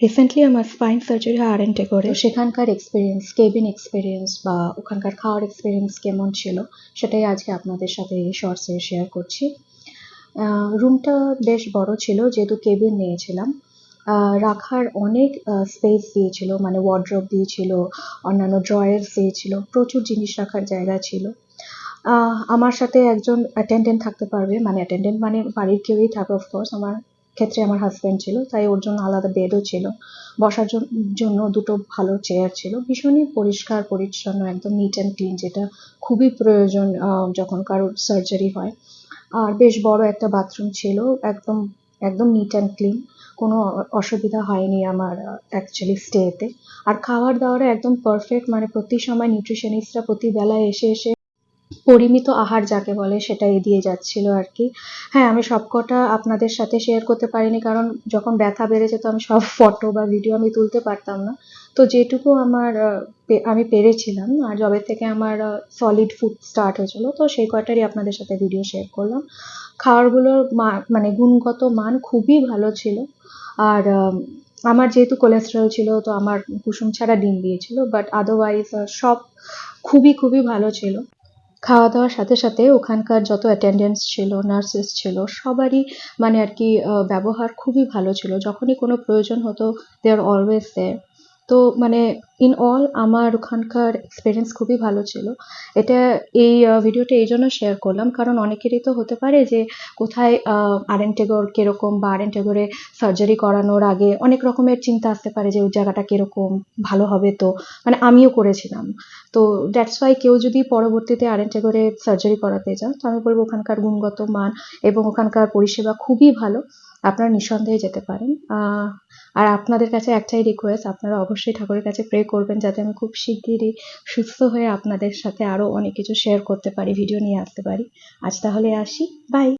Recently আমার spine surgery আরএনটে করে সেখানকার এক্সপিরিয়েন্স, কেবিন এক্সপিরিয়েন্স বা ওখানকার খাওয়ার এক্সপিরিয়েন্স কেমন ছিল সেটাই আজকে আপনাদের সাথে এই শর্টসে শেয়ার করছি। রুমটা বেশ বড় ছিল, যেহেতু কেবিন নিয়েছিলাম। রাখার অনেক স্পেস দিয়েছিল, মানে ওয়ার্ড্রোব দিয়েছিল, অন্যান্য ড্রয়ার্স দিয়েছিল, প্রচুর জিনিস রাখার জায়গা ছিল। আমার সাথে একজন অ্যাটেন্ডেন্ট থাকতে পারবে, মানে অ্যাটেন্ডেন্ট মানে বাড়ির কেউই থাকবে অফকোর্স। আমার ক্ষেত্রে আমার হাজব্যান্ড ছিল, তাই ওর জন্য আলাদা বেডও ছিল, বসার জন্য দুটো ভালো চেয়ার ছিল। ভীষণই পরিষ্কার পরিচ্ছন্ন, একদম নিট অ্যান্ড ক্লিন, যেটা খুবই প্রয়োজন যখন কারোর সার্জারি হয়। আর বেশ বড় একটা বাথরুম ছিল, একদম একদম নিট অ্যান্ড ক্লিন। কোনো অসুবিধা হয়নি আমার অ্যাকচুয়ালি স্টেতে। আর খাবার দাবারও একদম পারফেক্ট, মানে প্রতি সময় নিউট্রিশনিস্টরা প্রতি বেলায় এসে এসে পরিমিত আহার যাকে বলে সেটাই দিয়ে যাচ্ছিল আর কি। হ্যাঁ, আমি সবকটা আপনাদের সাথে শেয়ার করতে পারিনি, কারণ যখন ব্যথা বেড়ে যেত আমি সব ফটো বা ভিডিও আমি তুলতে পারতাম না। তো যেটুকু আমার আমি পেরেছিলাম, আর যবে থেকে আমার সলিড ফুড স্টার্ট হয়েছিল, তো সেই কয়টারই আপনাদের সাথে ভিডিও শেয়ার করলাম। খাবারগুলোর মানে গুণগত মান খুবই ভালো ছিল। আর আমার যেহেতু কোলেস্টেরল ছিল, তো আমার কুসুম ছাড়া ডিম দিয়েছিল, বাট আদারওয়াইজ সব খুবই খুবই ভালো ছিল। খাওয়া দাওয়ার সাথে সাথে ওখানকার যত অ্যাটেন্ডেন্টস ছিল, নার্সেস ছিল, সবারই মানে আর কি ব্যবহার খুবই ভালো ছিল। যখনই কোনো প্রয়োজন হতো, দে আর অলওয়েজ দেয়ার। তো মানে ইন অল আমার ওখানকার এক্সপিরিয়েন্স খুবই ভালো ছিল। এটা এই ভিডিওটা এই জন্য শেয়ার করলাম, কারণ অনেকেরই তো হতে পারে যে কোথায় আরএনটেগর কীরকম, বা আরএনটেগরে সার্জারি করানোর আগে অনেক রকমের চিন্তা আসতে পারে যে ওই জায়গাটা কীরকম, ভালো হবে তো। মানে আমিও করেছিলাম। তো দ্যাটস ওয়াই কেউ যদি পরবর্তীতে আরএনটেগরে সার্জারি করাতে চান, তো আমি বলবো ওখানকার গুণগত মান এবং ওখানকার পরিষেবা খুবই ভালো, আপনারা নিঃসন্দেহে যেতে পারেন। আর আপনাদের কাছে একটাই রিকোয়েস্ট, আপনারা অবশ্যই ঠাকুরের কাছে প্রে করবেন যাতে আমি খুব শিগগিরই সুস্থ হয়ে আপনাদের সাথে আরও অনেক কিছু শেয়ার করতে পারি, ভিডিও নিয়ে আসতে পারি। আজ তাহলে আসি, বাই।